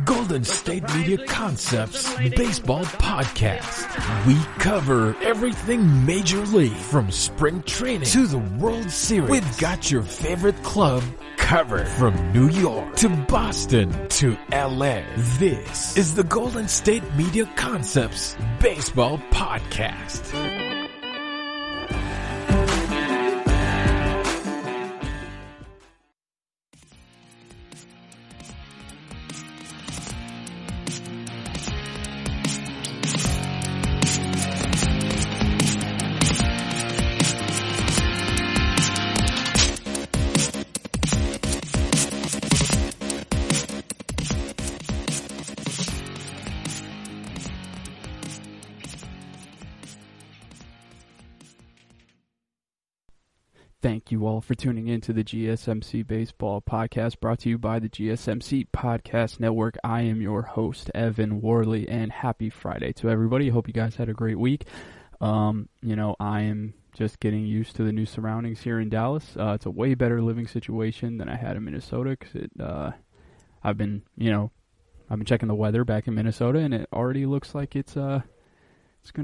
Golden State Media Concepts Baseball Podcast. We cover everything Major League, from spring training to the World Series. We've got your favorite club covered, from New York to Boston to LA. This is the Golden State Media Concepts Baseball Podcast. Thank you all for tuning in to the GSMC Baseball Podcast, brought to you by the GSMC Podcast Network. I am your host, Evan Worley, and happy Friday to everybody. Hope you guys had a great week. I am just getting used to the new surroundings here in Dallas. It's a way better living situation than I had in Minnesota, because I've been checking the weather back in Minnesota, and it already looks like it's going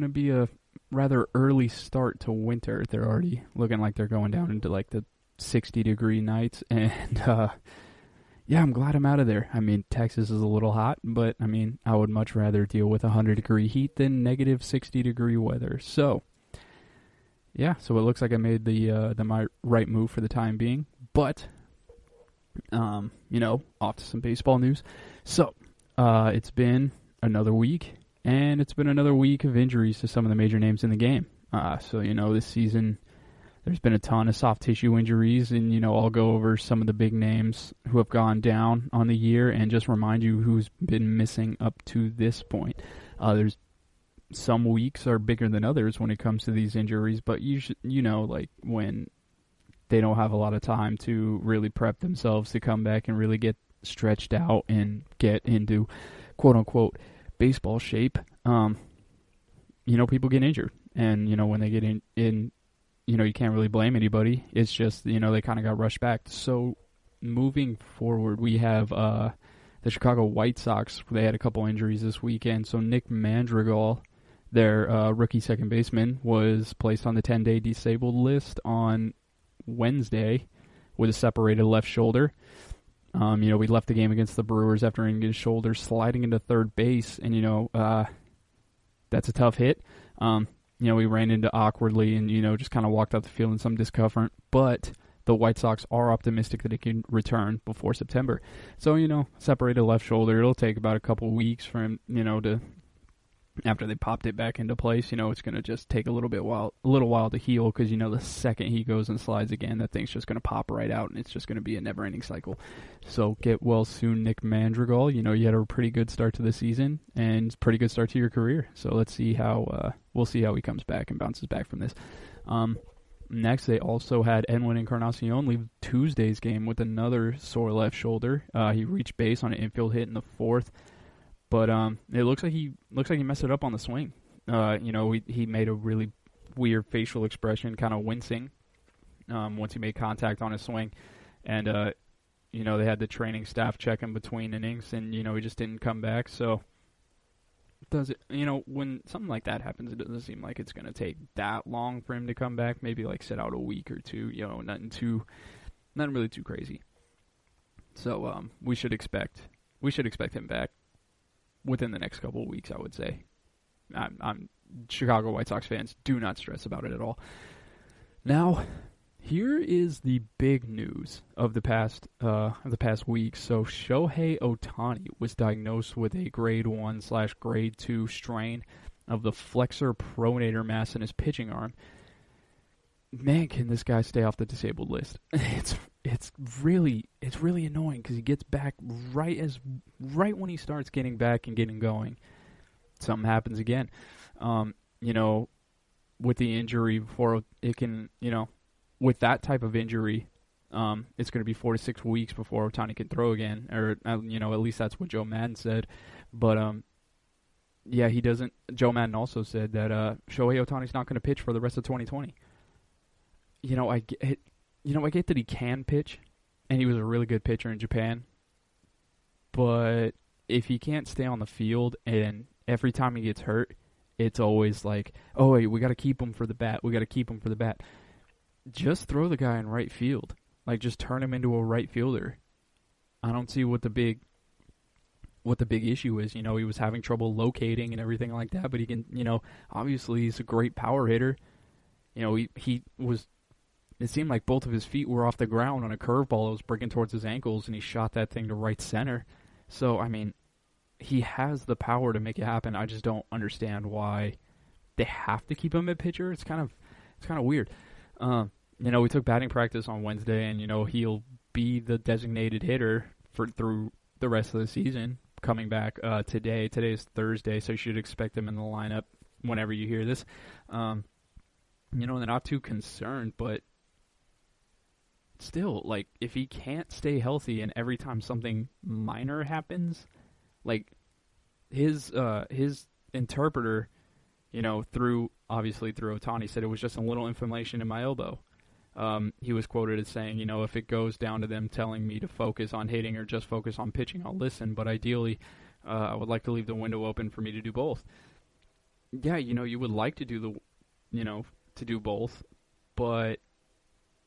to be a rather early start to winter. They're already looking like they're going down into like the 60-degree nights, and I'm glad I'm out of there. I mean, Texas is a little hot, but I mean, I would much rather deal with 100-degree heat than negative 60-degree weather. So it looks like I made the right move for the time being. But off to some baseball news. So it's been another week. And it's been another week of injuries to some of the major names in the game. This season, there's been a ton of soft tissue injuries, and, I'll go over some of the big names who have gone down on the year and just remind you who's been missing up to this point. There's some weeks are bigger than others when it comes to these injuries, but like when they don't have a lot of time to really prep themselves to come back and really get stretched out and get into quote-unquote baseball shape, people get injured, and when they get in, you can't really blame anybody. It's just they kind of got rushed back. So moving forward, we have the Chicago White Sox. They had a couple injuries this weekend. So Nick Madrigal, their rookie second baseman, was placed on the 10-day disabled list on Wednesday with a separated left shoulder. We left the game against the Brewers after injuring his shoulder, sliding into third base, and, that's a tough hit. We ran into awkwardly and, just kind of walked out the field in some discomfort, but the White Sox are optimistic that it can return before September. So, separated left shoulder, it'll take about a couple weeks for him, after they popped it back into place. It's going to just take a little while to heal, because, the second he goes and slides again, that thing's just going to pop right out, and it's just going to be a never-ending cycle. So get well soon, Nick Madrigal. You had a pretty good start to the season, and pretty good start to your career. So let's see how, we'll see how he comes back and bounces back from this. Next, they also had Edwin Encarnacion leave Tuesday's game with another sore left shoulder. He reached base on an infield hit in the fourth. But it looks like he messed it up on the swing. He made a really weird facial expression, kind of wincing, once he made contact on his swing. And, they had the training staff check him between innings, and, he just didn't come back. So, when something like that happens, it doesn't seem like it's going to take that long for him to come back. Maybe, sit out a week or two, nothing really too crazy. So, we should expect him back within the next couple of weeks, I would say. I'm Chicago White Sox fans, do not stress about it at all. Now, here is the big news of the past week. So Shohei Ohtani was diagnosed with a grade 1/grade 2 strain of the flexor pronator mass in his pitching arm. Man, can this guy stay off the disabled list? It's really annoying, because he gets back right when he starts getting back and getting going, something happens again. With the injury, before it can, with that type of injury, it's going to be 4 to 6 weeks before Ohtani can throw again, or at least that's what Joe Madden said. But he doesn't. Joe Madden also said that Shohei Ohtani's not going to pitch for the rest of 2020. I get that he can pitch, and he was a really good pitcher in Japan. but if he can't stay on the field and every time he gets hurt, it's always like, oh, wait, we got to keep him for the bat. We got to keep him for the bat. Just throw the guy in right field. Like, just turn him into a right fielder. I don't see what the big issue is. You know, he was having trouble locating and everything like that, but he can, you know, obviously he's a great power hitter. You know, he was, it seemed like both of his feet were off the ground on a curveball that was breaking towards his ankles, and he shot that thing to right center. So, I mean, he has the power to make it happen. I just don't understand why they have to keep him at pitcher. It's kind of weird. You know, we took batting practice on Wednesday, and, you know, he'll be the designated hitter through the rest of the season. Coming back today. Today is Thursday, so you should expect him in the lineup whenever you hear this. You know, they're not too concerned, but still, like, if he can't stay healthy and every time something minor happens, like, his interpreter, you know, through Ohtani, said it was just a little inflammation in my elbow. He was quoted as saying, you know, if it goes down to them telling me to focus on hitting or just focus on pitching, I'll listen. But ideally, I would like to leave the window open for me to do both. Yeah, you know, you would like to do do both. But,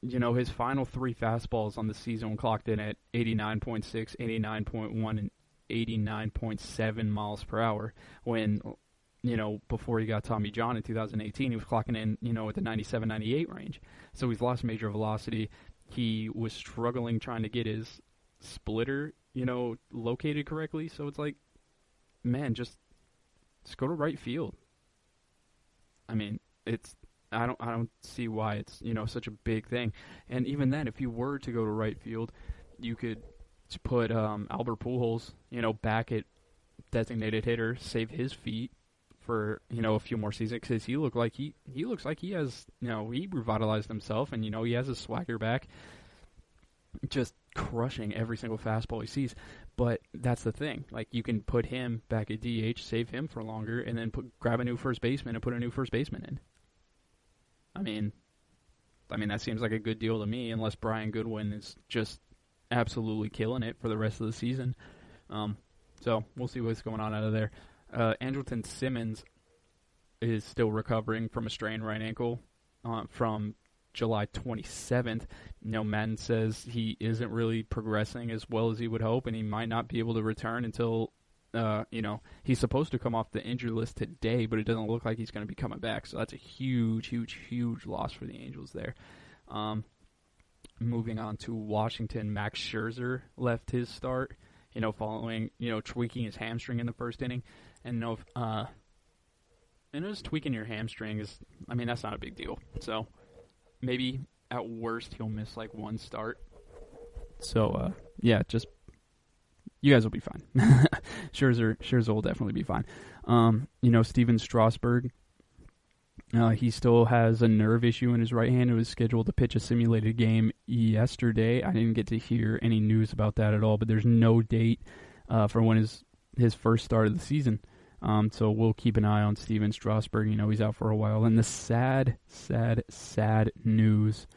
you know, his final 3 fastballs on the season clocked in at 89.6, 89.1, and 89.7 miles per hour when, you know, before he got Tommy John in 2018, he was clocking in, you know, at the 97, 98 range. So he's lost major velocity. He was struggling trying to get his splitter, you know, located correctly. So it's like, man, just go to right field. I mean, I don't see why it's, you know, such a big thing. And even then, if you were to go to right field, you could put Albert Pujols, you know, back at designated hitter, save his feet for, you know, a few more seasons, because he looks like he has, you know, he revitalized himself, and, you know, he has his swagger back, just crushing every single fastball he sees. But that's the thing, like, you can put him back at DH, save him for longer, and then grab a new first baseman and put a new first baseman in. I mean that seems like a good deal to me, unless Brian Goodwin is just absolutely killing it for the rest of the season. So we'll see what's going on out of there. Andrelton Simmons is still recovering from a strained right ankle from July 27th. You know, Madden says he isn't really progressing as well as he would hope, and he might not be able to return until, you know, he's supposed to come off the injured list today, but it doesn't look like he's going to be coming back. So that's a huge, huge, huge loss for the Angels there. Moving on to Washington, Max Scherzer left his start, you know, following, you know, tweaking his hamstring in the first inning. And just tweaking your hamstring is, I mean, that's not a big deal. So maybe at worst he'll miss like one start. So yeah, just you guys will be fine. Scherzer will definitely be fine. You know, Steven Strasburg, he still has a nerve issue in his right hand. It was scheduled to pitch a simulated game yesterday. I didn't get to hear any news about that at all, but there's no date for when his first start of the season. So we'll keep an eye on Steven Strasburg. You know, he's out for a while. And the sad news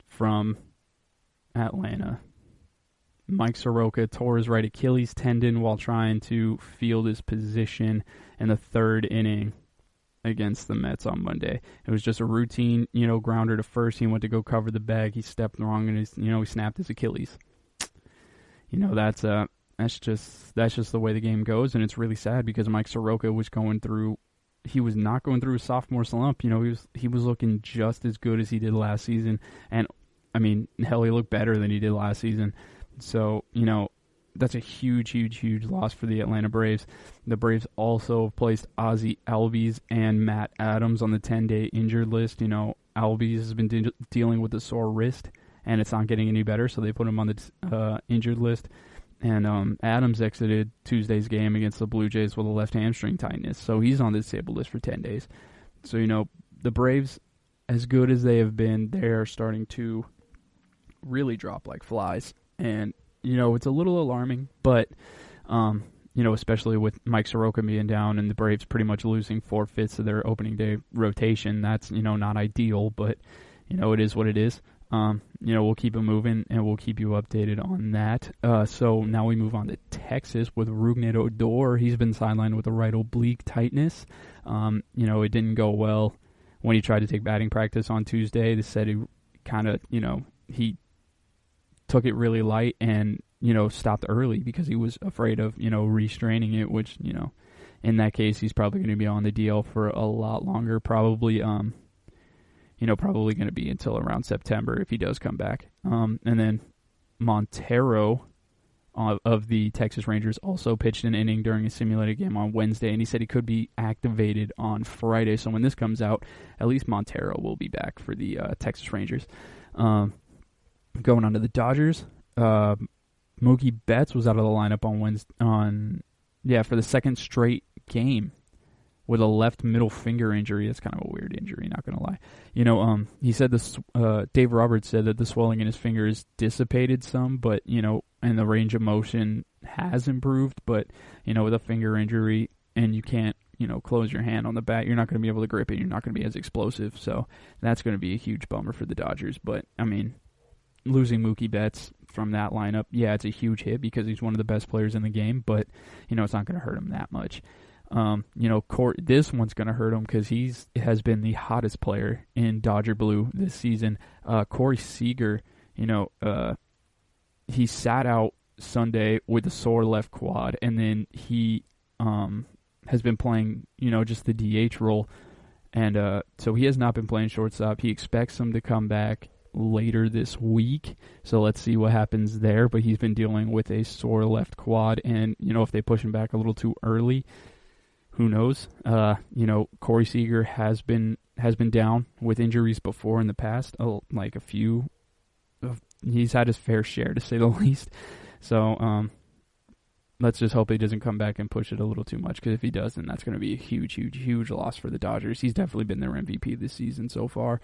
from Atlanta. Mike Soroka tore his right Achilles tendon while trying to field his position in the third inning against the Mets on Monday. It was just a routine, you know, grounder to first. He went to go cover the bag. He stepped wrong, and he snapped his Achilles. You know, that's just the way the game goes, and it's really sad because Mike Soroka was not going through a sophomore slump. You know, he was looking just as good as he did last season, and I mean, hell, he looked better than he did last season. So, you know, that's a huge, huge, huge loss for the Atlanta Braves. The Braves also placed Ozzie Albies and Matt Adams on the 10-day injured list. You know, Albies has been dealing with a sore wrist, and it's not getting any better, so they put him on the injured list. And Adams exited Tuesday's game against the Blue Jays with a left hamstring tightness, so he's on the disabled list for 10 days. So, you know, the Braves, as good as they have been, they're starting to really drop like flies. And, you know, it's a little alarming, but, you know, especially with Mike Soroka being down and the Braves pretty much losing 4/5 of their opening day rotation, that's, you know, not ideal, but, you know, it is what it is. We'll keep it moving, and we'll keep you updated on that. So now we move on to Texas with Rougned Odor. He's been sidelined with a right oblique tightness. It didn't go well when he tried to take batting practice on Tuesday. They said he kind of, he took it really light and, stopped early because he was afraid of, restraining it, which, in that case, he's probably going to be on the DL for a lot longer, probably probably going to be until around September if he does come back. And then Montero of the Texas Rangers also pitched an inning during a simulated game on Wednesday, and he said he could be activated on Friday. So when this comes out, at least Montero will be back for the Texas Rangers. Going on to the Dodgers, Mookie Betts was out of the lineup on Wednesday, for the second straight game with a left middle finger injury. That's kind of a weird injury, not going to lie. He said this, Dave Roberts said that the swelling in his finger is dissipated some, but, and the range of motion has improved, but, with a finger injury and you can't, close your hand on the bat, you're not going to be able to grip it. You're not going to be as explosive. So that's going to be a huge bummer for the Dodgers. But, losing Mookie Betts from that lineup, it's a huge hit because he's one of the best players in the game, but, it's not going to hurt him that much. This one's going to hurt him because has been the hottest player in Dodger blue this season. Corey Seager, he sat out Sunday with a sore left quad, and then he has been playing, just the DH role, and so he has not been playing shortstop. He expects him to come back later this week, so let's see what happens there, but he's been dealing with a sore left quad, and, if they push him back a little too early, who knows? Corey Seager has been down with injuries before in the past, like a few. He's had his fair share, to say the least. So let's just hope he doesn't come back and push it a little too much, because if he does, then that's going to be a huge, huge, huge loss for the Dodgers. He's definitely been their MVP this season so far.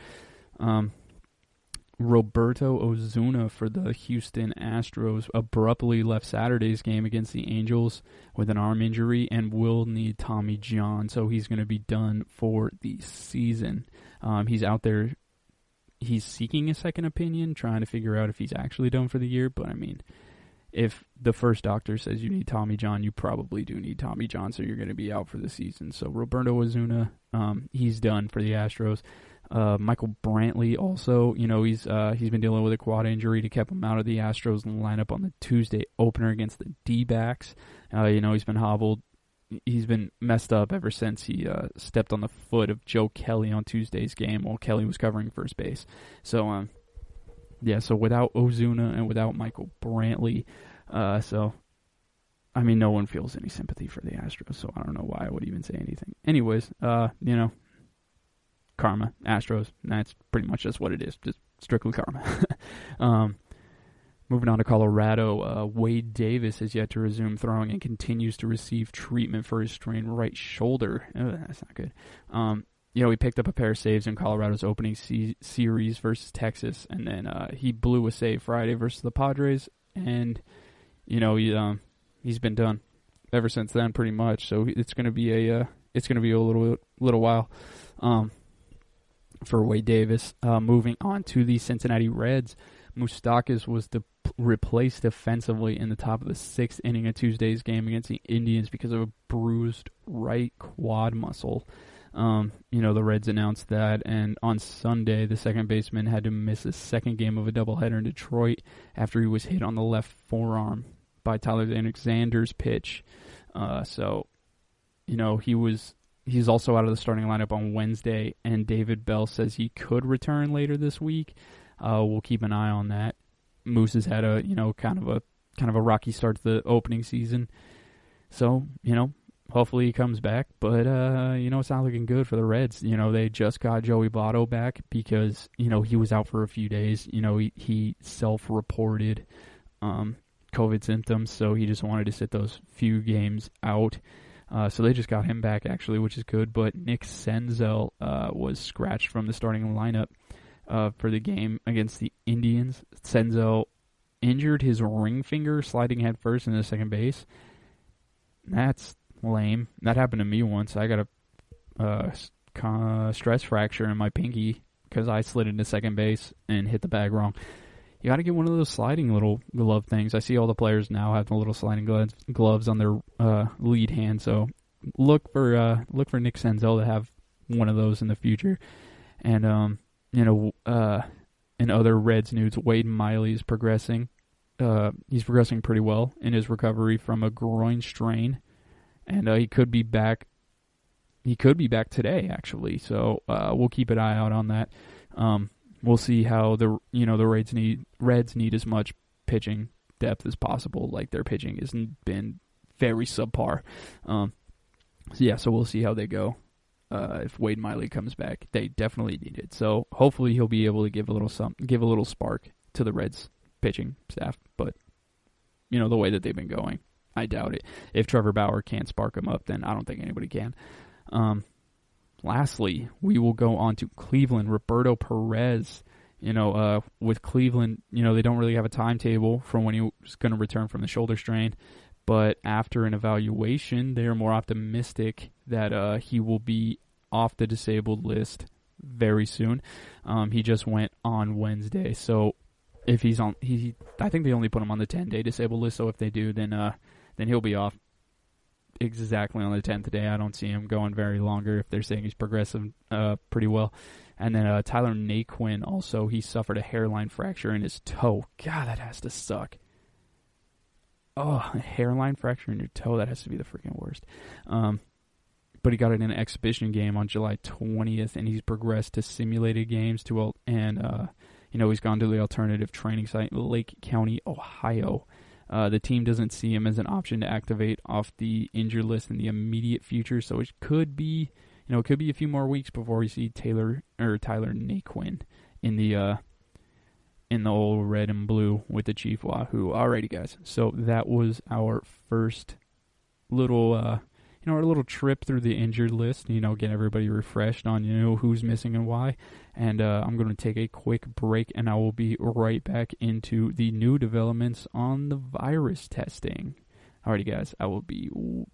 Roberto Ozuna for the Houston Astros abruptly left Saturday's game against the Angels with an arm injury and will need Tommy John, so he's going to be done for the season. He's out there. He's seeking a second opinion, trying to figure out if he's actually done for the year, but if the first doctor says you need Tommy John, you probably do need Tommy John, so you're going to be out for the season. So Roberto Ozuna, he's done for the Astros. Michael Brantley also, he's been dealing with a quad injury that kept him out of the Astros lineup on the Tuesday opener against the D-backs. He's been hobbled. He's been messed up ever since he stepped on the foot of Joe Kelly on Tuesday's game while Kelly was covering first base. So, so without Ozuna and without Michael Brantley, no one feels any sympathy for the Astros, so I don't know why I would even say anything. Anyways, karma, Astros, that's pretty much just what it is, just strictly karma. Moving on to Colorado, Wade Davis has yet to resume throwing and continues to receive treatment for his strained right shoulder. That's not good. He picked up a pair of saves in Colorado's opening series versus Texas, and then he blew a save Friday versus the Padres, and he's been done ever since then, pretty much. So it's going to be a little while for Wade Davis. Moving on to the Cincinnati Reds, Moustakas was replaced defensively in the top of the sixth inning of Tuesday's game against the Indians because of a bruised right quad muscle. The Reds announced that, and on Sunday, the second baseman had to miss his second game of a doubleheader in Detroit after he was hit on the left forearm by Tyler Alexander's pitch. He's also out of the starting lineup on Wednesday, and David Bell says he could return later this week. We'll keep an eye on that. Moose has had a kind of a rocky start to the opening season, so hopefully he comes back. But it's not looking good for the Reds. They just got Joey Votto back because he was out for a few days. He self-reported COVID symptoms, so he just wanted to sit those few games out. So they just got him back, actually, which is good. But Nick Senzel was scratched from the starting lineup for the game against the Indians. Senzel injured his ring finger sliding head first into second base. That's lame. That happened to me once. I got a stress fracture in my pinky because I slid into second base and hit the bag wrong. You got to get one of those sliding little glove things. I see all the players now have the little sliding gloves on their lead hand. So look for Nick Senzel to have one of those in the future. And in other Reds news, Wade Miley is progressing. He's progressing pretty well in his recovery from a groin strain, and he could be back. He could be back today, actually. So we'll keep an eye out on that. We'll see how the Reds need as much pitching depth as possible. Like, their pitching has been very subpar. So we'll see how they go. If Wade Miley comes back, they definitely need it. So hopefully he'll be able to give a little spark to the Reds pitching staff. But the way that they've been going, I doubt it. If Trevor Bauer can't spark him up, then I don't think anybody can. Lastly, we will go on to Cleveland. Roberto Perez, with Cleveland, they don't really have a timetable for when he's going to return from the shoulder strain. But after an evaluation, they are more optimistic that he will be off the disabled list very soon. He just went on Wednesday. So if he's on, I think they only put him on the 10-day disabled list. So if they do, then he'll be off exactly on the 10th day. I don't see him going very longer if they're saying he's progressing pretty well. And then Tyler Naquin also, he suffered a hairline fracture in his toe. God, that has to suck. Oh, a hairline fracture in your toe, that has to be the freaking worst. But he got it in an exhibition game on July 20th, and he's progressed to simulated games he's gone to the alternative training site in Lake County, Ohio. The team doesn't see him as an option to activate off the injured list in the immediate future, so it could be, a few more weeks before we see Tyler Naquin in the old red and blue with the Chief Wahoo. Alrighty, guys. So that was our first little, our little trip through the injured list. Get everybody refreshed on who's missing and why. And I'm going to take a quick break, and I will be right back into the new developments on the virus testing. Alrighty, guys. I will be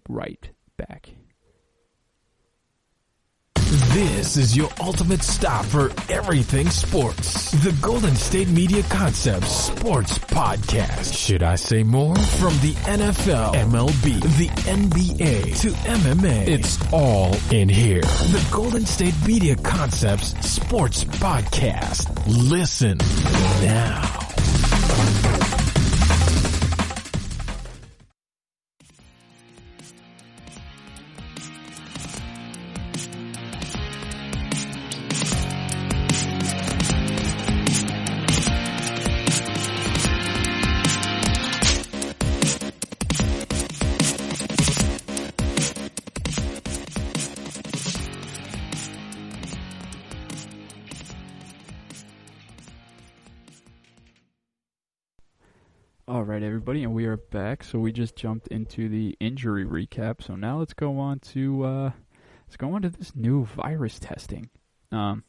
right back. This is your ultimate stop for everything sports. The Golden State Media Concepts Sports Podcast. Should I say more? From the NFL, MLB, the NBA to MMA, it's all in here. The Golden State Media Concepts Sports Podcast. Listen now. Alright, everybody, and we are back. So we just jumped into the injury recap. So now let's go on to this new virus testing. So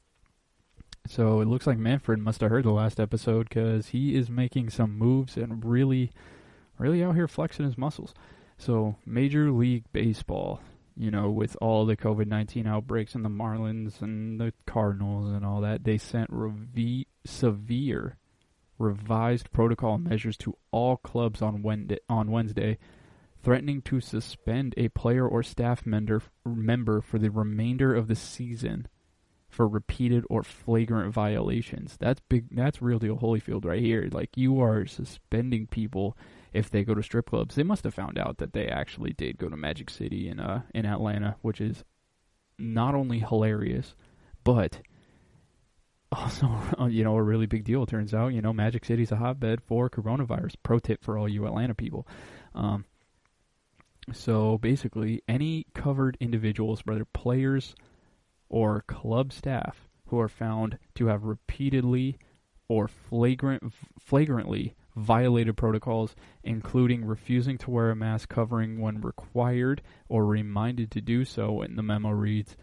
it looks like MANfred must have heard the last episode, because he is making some moves and really out here flexing his muscles. So Major League Baseball, with all the COVID-19 outbreaks and the Marlins and the Cardinals and all that, they sent severe revised protocol measures to all clubs on Wednesday, threatening to suspend a player or staff member for the remainder of the season for repeated or flagrant violations. That's big. That's real deal Holyfield right here. Like, you are suspending people if they go to strip clubs. They must have found out that they actually did go to Magic City in Atlanta, which is not only hilarious, but also, a really big deal. It turns out, Magic City's a hotbed for coronavirus. Pro tip for all you Atlanta people. So basically, any covered individuals, whether players or club staff, who are found to have repeatedly or flagrantly violated protocols, including refusing to wear a mask covering when required or reminded to do so, and the memo reads,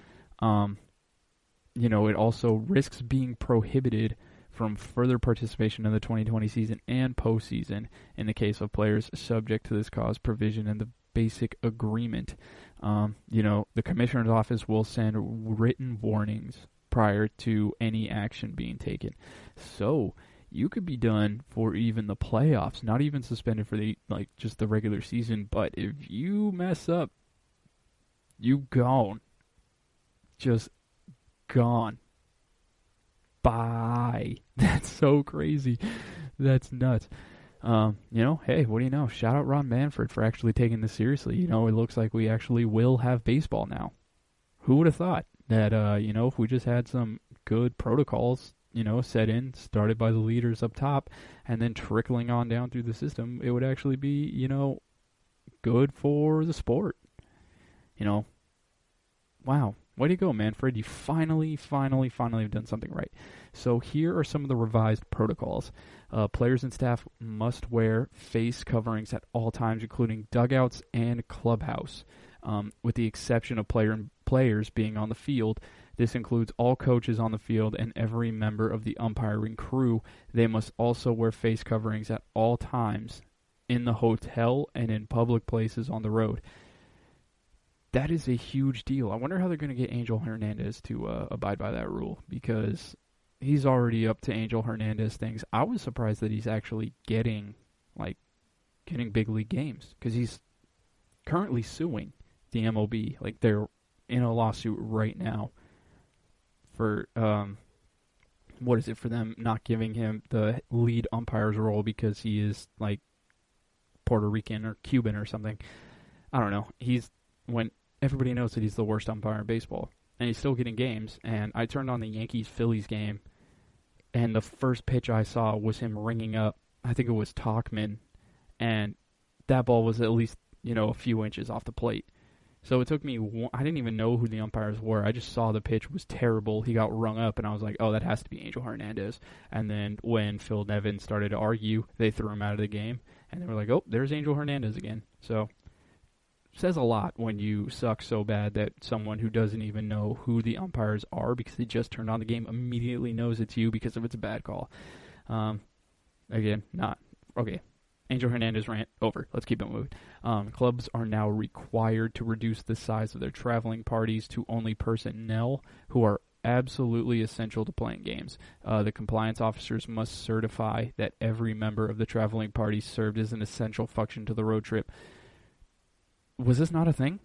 it also risks being prohibited from further participation in the 2020 season and postseason in the case of players subject to this cause provision in the basic agreement. The commissioner's office will send written warnings prior to any action being taken. So you could be done for even the playoffs, not even suspended for just the regular season. But if you mess up, you gone. Just gone. Bye. That's so crazy. That's nuts. Hey, what do you know? Shout out Ron Manfred for actually taking this seriously. It looks like we actually will have baseball now. Who would have thought that, if we just had some good protocols, set in, started by the leaders up top, and then trickling on down through the system, it would actually be, good for the sport. Wow. Way to go, Manfred. You finally have done something right. So here are some of the revised protocols. Players and staff must wear face coverings at all times, including dugouts and clubhouse, with the exception of players being on the field. This includes all coaches on the field and every member of the umpiring crew. They must also wear face coverings at all times in the hotel and in public places on the road. That is a huge deal. I wonder how they're going to get Angel Hernandez to abide by that rule, because he's already up to Angel Hernandez things. I was surprised that he's actually getting big league games, because he's currently suing the MLB. They're in a lawsuit right now for for them not giving him the lead umpire's role because he is Puerto Rican or Cuban or something. I don't know. When everybody knows that he's the worst umpire in baseball, and he's still getting games. And I turned on the Yankees-Phillies game, and the first pitch I saw was him ringing up, I think it was Tauchman, and that ball was at least, a few inches off the plate. So it took me, I didn't even know who the umpires were. I just saw the pitch was terrible. He got rung up, and I was like, oh, that has to be Angel Hernandez. And then when Phil Nevin started to argue, they threw him out of the game, and they were like, oh, there's Angel Hernandez again. So says a lot when you suck so bad that someone who doesn't even know who the umpires are because they just turned on the game immediately knows it's you because of it's a bad call. Again, not okay. Angel Hernandez rant over. Let's keep it moving. Clubs are now required to reduce the size of their traveling parties to only personnel who are absolutely essential to playing games. The compliance officers must certify that every member of the traveling party served as an essential function to the road trip. Was this not a thing?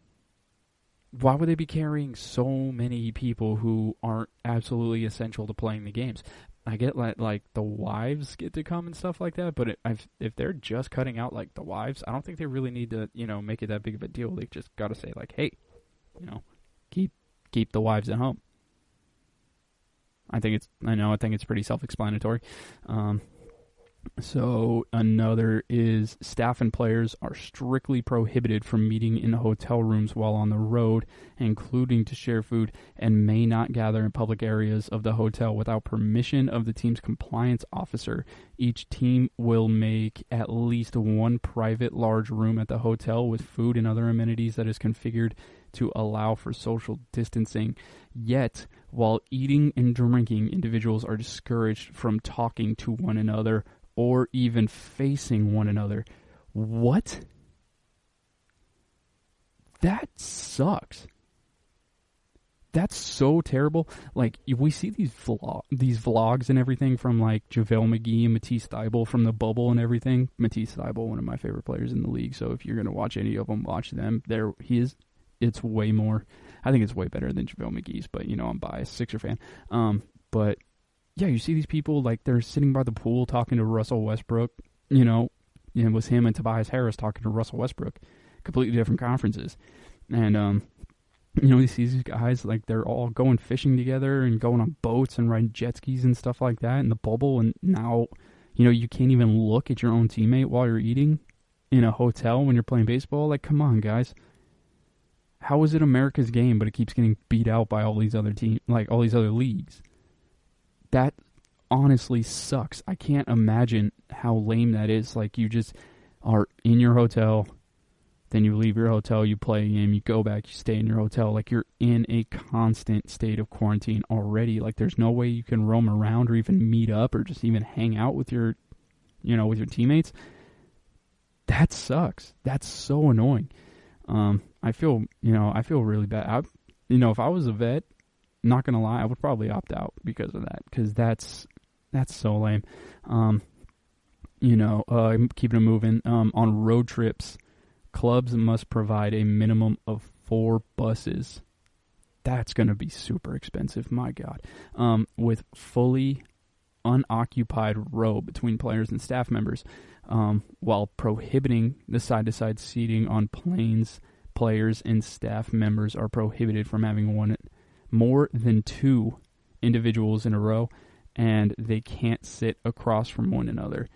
Why would they be carrying so many people who aren't absolutely essential to playing the games? I get the wives get to come and stuff like that, but if they're just cutting out the wives, I don't think they really need to make it that big of a deal. They just got to say hey, keep the wives at home. I think it's pretty self-explanatory. So another is staff and players are strictly prohibited from meeting in hotel rooms while on the road, including to share food, and may not gather in public areas of the hotel without permission of the team's compliance officer. Each team will make at least one private large room at the hotel with food and other amenities that is configured to allow for social distancing. Yet, while eating and drinking, individuals are discouraged from talking to one another or even facing one another. What? That sucks. That's so terrible. We see these vlogs and everything from JaVale McGee and Matisse Thybulle from the bubble and everything. Matisse Thybulle, one of my favorite players in the league. So if you're going to watch any of them, watch them. It's way more. I think it's way better than JaVale McGee's, but I'm biased, Sixer fan. But yeah, you see these people they're sitting by the pool talking to Russell Westbrook. It was him and Tobias Harris talking to Russell Westbrook, completely different conferences. And you see these guys they're all going fishing together and going on boats and riding jet skis and stuff like that in the bubble. And now, you can't even look at your own teammate while you're eating in a hotel when you're playing baseball. Come on, guys. How is it America's game, but it keeps getting beat out by all these other all these other leagues? That honestly sucks. I can't imagine how lame that is. You just are in your hotel, then you leave your hotel, you play a game, you go back, you stay in your hotel. You're in a constant state of quarantine already. There's no way you can roam around or even meet up or just even hang out with your, with your teammates. That sucks. That's so annoying. I feel really bad. If I was a vet not going to lie, I would probably opt out because of that, because that's so lame. Keeping it moving. On road trips, clubs must provide a minimum of 4 buses. That's going to be super expensive, my God. With fully unoccupied row between players and staff members, while prohibiting the side-to-side seating on planes. Players and staff members are prohibited from having more than 2 individuals in a row, and they can't sit across from one another.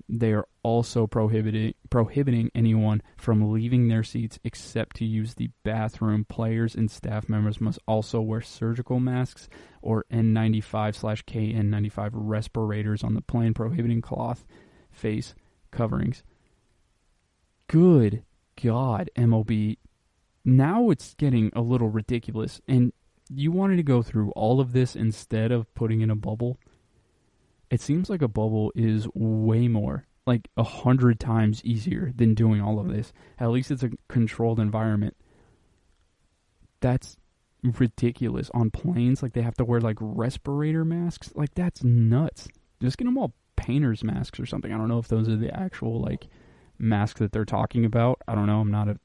They are also prohibiting anyone from leaving their seats except to use the bathroom. Players and staff members must also wear surgical masks or N95/KN95 respirators on the plane, prohibiting cloth face coverings. Good God, MLB. Now it's getting a little ridiculous, and you wanted to go through all of this instead of putting in a bubble? It seems like a bubble is way more, like 100 times easier than doing all of this. At least it's a controlled environment. That's ridiculous. On planes, like, they have to wear, like, respirator masks. Like, that's nuts. Just get them all painter's masks or something. I don't know if those are the actual, like, masks that they're talking about. I don't know. I'm not a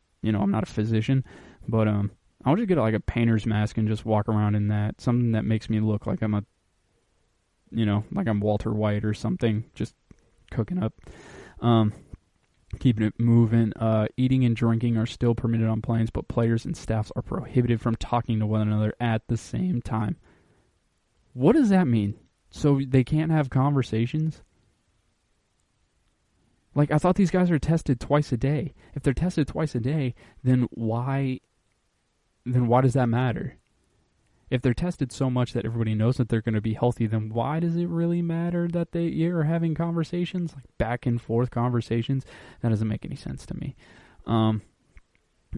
physician, but I'll just get like a painter's mask and just walk around in that. Something that makes me look like I'm like I'm Walter White or something, just cooking up. Keeping it moving. Eating and drinking are still permitted on planes, but players and staffs are prohibited from talking to one another at the same time. What does that mean? So they can't have conversations? Like, I thought these guys are tested twice a day. If they're tested twice a day, then why does that matter? If they're tested so much that everybody knows that they're going to be healthy, then why does it really matter that they are having conversations, like back and forth conversations? That doesn't make any sense to me.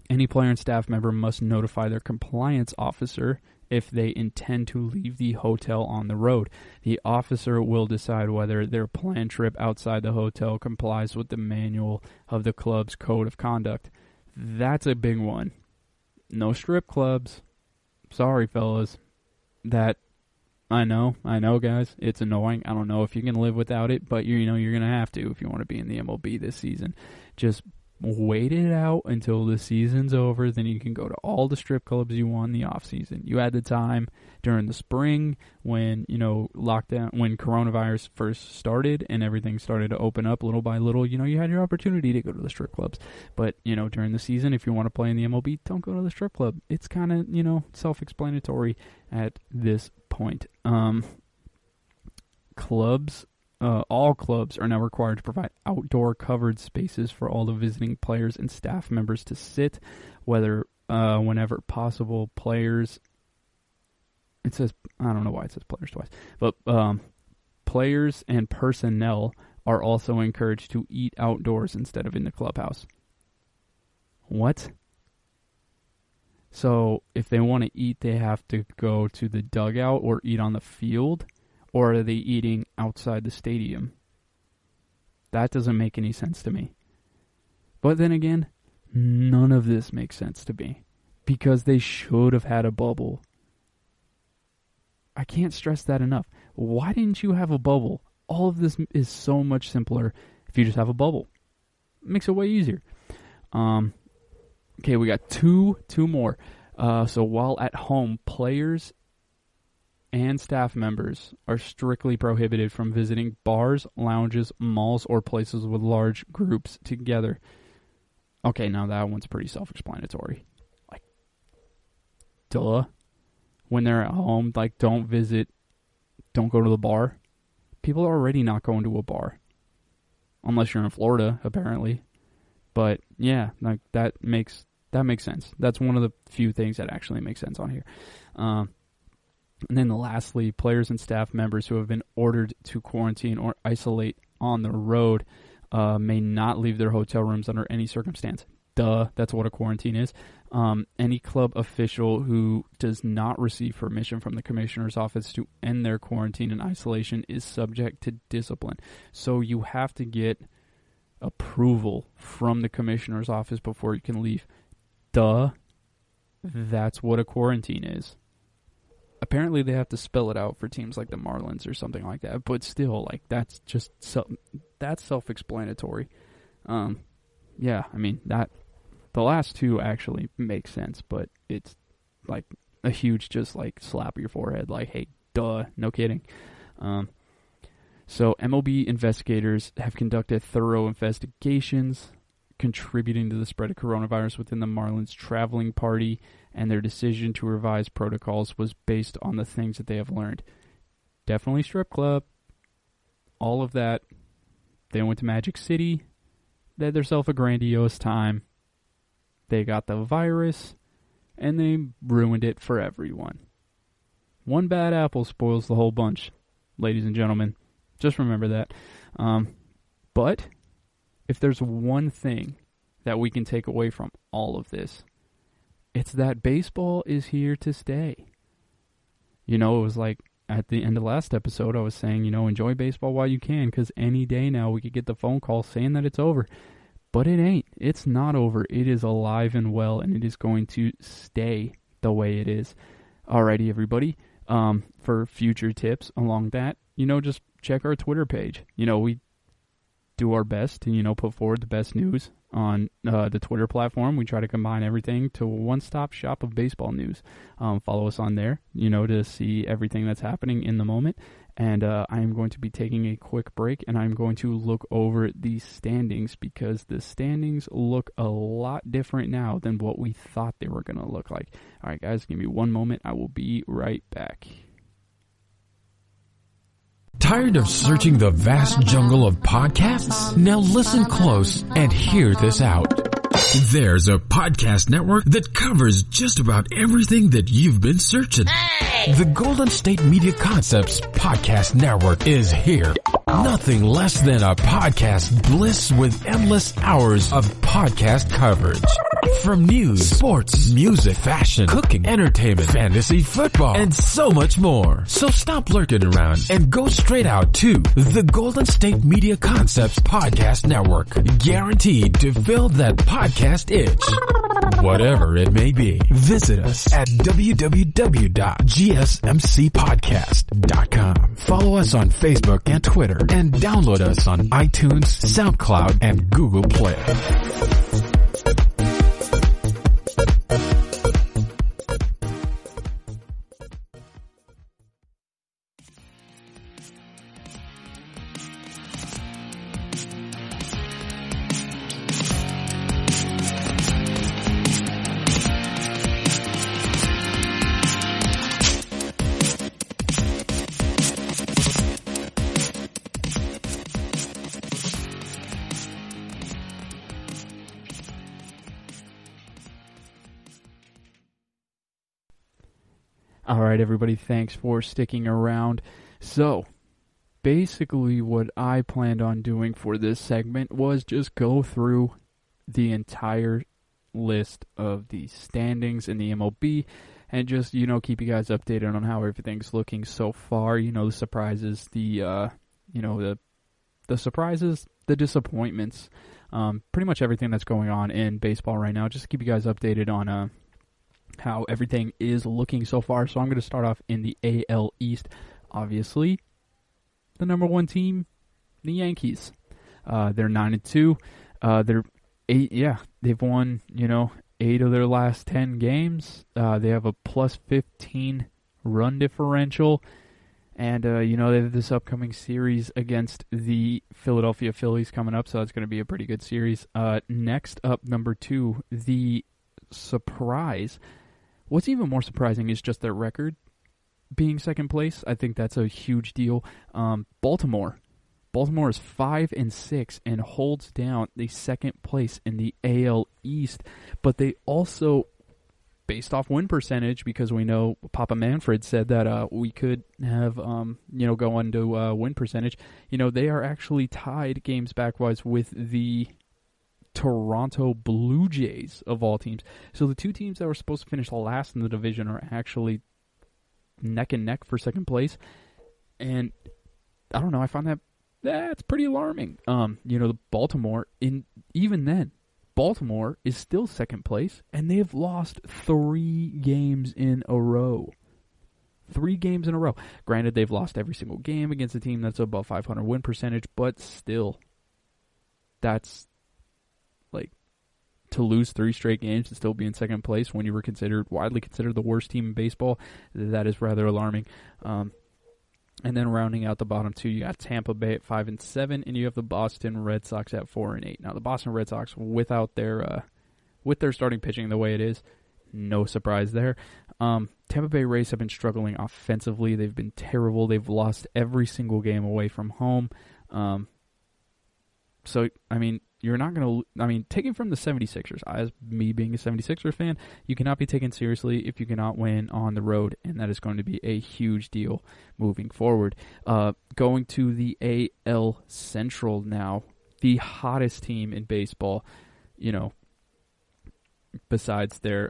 Any player and staff member must notify their compliance officer if they intend to leave the hotel on the road. The officer will decide whether their planned trip outside the hotel complies with the manual of the club's code of conduct. That's a big one. No strip clubs. Sorry, fellas. That, I know, guys. It's annoying. I don't know if you can live without it, but you're going to have to if you want to be in the MLB this season. Just wait it out until the season's over, then you can go to all the strip clubs you want in the off season. You had the time during the spring when, lockdown, when coronavirus first started and everything started to open up little by little, you had your opportunity to go to the strip clubs. But, during the season, if you want to play in the MLB, don't go to the strip club. It's kind of, self-explanatory at this point. All clubs are now required to provide outdoor covered spaces for all the visiting players and staff members to sit, whenever possible. Players, it says, I don't know why it says players twice, but players and personnel are also encouraged to eat outdoors instead of in the clubhouse. What? So if they want to eat, they have to go to the dugout or eat on the field? Or are they eating outside the stadium? That doesn't make any sense to me. But then again, none of this makes sense to me. Because they should have had a bubble. I can't stress that enough. Why didn't you have a bubble? All of this is so much simpler if you just have a bubble. It makes it way easier. Okay, we got two more. So while at home, players and staff members are strictly prohibited from visiting bars, lounges, malls, or places with large groups together. Okay, now that one's pretty self-explanatory. Like, duh. When they're at home, like, don't go to the bar. People are already not going to a bar. Unless you're in Florida, apparently. But, yeah, like, that makes sense. That's one of the few things that actually make sense on here. And then lastly, players and staff members who have been ordered to quarantine or isolate on the road may not leave their hotel rooms under any circumstance. Duh, that's what a quarantine is. Any club official who does not receive permission from the commissioner's office to end their quarantine and isolation is subject to discipline. So you have to get approval from the commissioner's office before you can leave. Duh, that's what a quarantine is. Apparently they have to spell it out for teams like the Marlins or something like that. But still, like, that's just that's self-explanatory. Yeah, I mean, that the last two actually make sense, but it's like a huge just like slap your forehead, like, hey, duh, no kidding. So MLB investigators have conducted thorough investigations contributing to the spread of coronavirus within the Marlins traveling party, and their decision to revise protocols was based on the things that they have learned. Definitely strip club, all of that. They went to Magic City, they had themselves a grandiose time. They got the virus, and they ruined it for everyone. One bad apple spoils the whole bunch, ladies and gentlemen. Just remember that. But if there's one thing that we can take away from all of this, it's that baseball is here to stay. You know, it was like at the end of last episode, I was saying, you know, enjoy baseball while you can, because any day now we could get the phone call saying that it's over. But it ain't. It's not over. It is alive and well, and it is going to stay the way it is. Alrighty, everybody. For future tips along that, you know, just check our Twitter page. You know, we do our best to, you know, put forward the best news on the Twitter platform. We try to combine everything to a one-stop shop of baseball news. Follow us on there, you know, to see everything that's happening in the moment. And I am going to be taking a quick break, and I'm going to look over the standings, because the standings look a lot different now than what we thought they were going to look like. All right, guys, give me one moment. I will be right back. Tired of searching the vast jungle of podcasts? Now listen close and hear this out. There's a podcast network that covers just about everything that you've been searching. Hey! The Golden State Media Concepts Podcast Network is here. Nothing less than a podcast bliss with endless hours of podcast coverage. From news, sports, music, fashion, cooking, entertainment, fantasy, football, and so much more. So stop lurking around and go straight out to the Golden State Media Concepts Podcast Network. Guaranteed to fill that podcast itch. Whatever it may be. Visit us at www.gsmcpodcast.com. Follow us on Facebook and Twitter, and download us on iTunes, SoundCloud, and Google Play. Alright, everybody, thanks for sticking around. So, basically what I planned on doing for this segment was just go through the entire list of the standings in the MLB and just, you know, keep you guys updated on how everything's looking so far. You know, the surprises, the surprises, the disappointments, pretty much everything that's going on in baseball right now. Just to keep you guys updated on how everything is looking so far. So I'm going to start off in the AL East. Obviously, the number one team, the Yankees. They're 9-2. They're 8. Yeah, they've won, 8 of their last 10 games. They have a plus 15 run differential. And, they have this upcoming series against the Philadelphia Phillies coming up, so that's going to be a pretty good series. Next up, number 2, the surprise. What's even more surprising is just their record being second place. I think that's a huge deal. Baltimore. Baltimore is 5-6 and holds down the second place in the AL East. But they also, based off win percentage, because we know Papa MANfred said that we could have, go into win percentage. They are actually tied games backwise with the Toronto Blue Jays of all teams. So the two teams that were supposed to finish last in the division are actually neck and neck for second place. And I don't know, I find that's pretty alarming. The Baltimore, even then, Baltimore is still second place, and they've lost 3 games in a row. 3 games in a row. Granted, they've lost every single game against a team that's above 500 win percentage, but still, that's like to lose 3 straight games and still be in second place when you were widely considered the worst team in baseball. That is rather alarming. And then rounding out the bottom 2, you got Tampa Bay at 5-7, and you have the Boston Red Sox at 4-8. Now, the Boston Red Sox, without their starting pitching the way it is, no surprise there. Tampa Bay Rays have been struggling offensively. They've been terrible. They've lost every single game away from home. So, I mean, you're not going to... taking from the 76ers, as me being a 76ers fan, you cannot be taken seriously if you cannot win on the road, and that is going to be a huge deal moving forward. Going to the AL Central now, the hottest team in baseball, besides their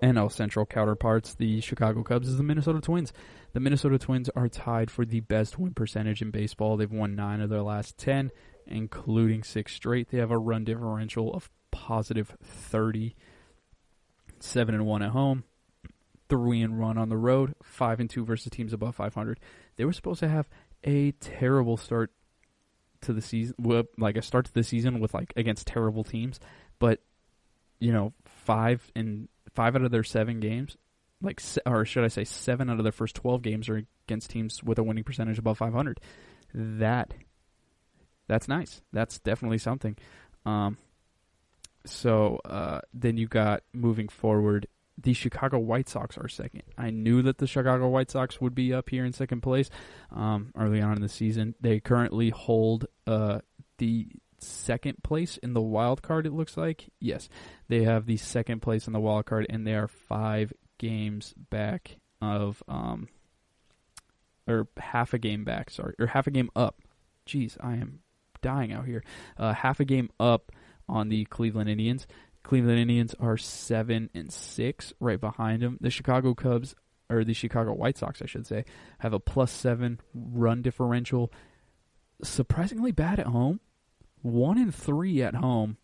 NL Central counterparts, the Chicago Cubs, is the Minnesota Twins. The Minnesota Twins are tied for the best win percentage in baseball. They've won 9 of their last 10, including 6 straight. They have a run differential of positive 30, 7-1 at home, 3-1 on the road, 5-2 versus teams above 500. They were supposed to have a terrible start to the season, like a start to the season with against terrible teams, but 5 out of their 7 games, or should I say 7 out of their first 12 games are against teams with a winning percentage above 500. That's nice. That's definitely something. So then you got, moving forward, the Chicago White Sox are second. I knew that the Chicago White Sox would be up here in second place early on in the season. They currently hold the second place in the wild card, it looks like. Yes, they have the second place in the wild card, and they are 5 games back of, or half a game back, or half a game up. Jeez, I am dying out here. Half a game up on the Cleveland Indians. Cleveland Indians are 7-6, right behind them. The Chicago Cubs, or the Chicago White Sox, I should say, have a +7 run differential. Surprisingly bad at home. 1-3 at home,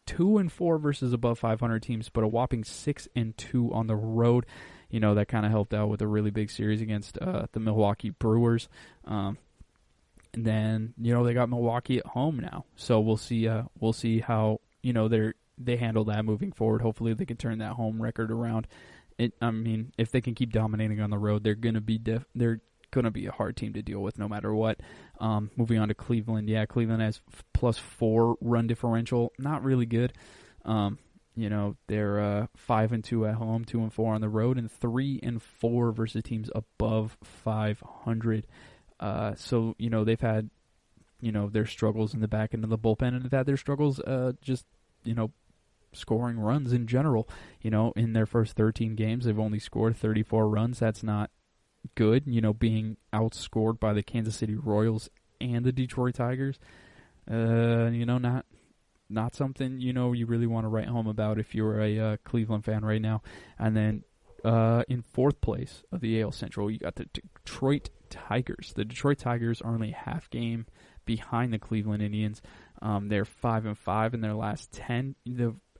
2-4 versus above 500 teams, but a whopping 6-2 on the road. That kind of helped out with a really big series against the Milwaukee Brewers. And then they got Milwaukee at home now, so we'll see how they handle that moving forward. Hopefully they can turn that home record around. If they can keep dominating on the road, they're gonna be a hard team to deal with no matter what. Moving on to Cleveland. Yeah, Cleveland has +4 run differential. Not really good. They're 5-2 at home, 2-4 on the road, and 3-4 versus teams above 500. So they've had their struggles in the back end of the bullpen, and they've had their struggles scoring runs in general. In their first 13 games, they've only scored 34 runs. That's not good, being outscored by the Kansas City Royals and the Detroit Tigers. Not something, you really want to write home about if you're a Cleveland fan right now. And then in 4th place of the AL Central, you got the Detroit Tigers. The Detroit Tigers are only half game behind the Cleveland Indians. They're 5-5 in their last 10.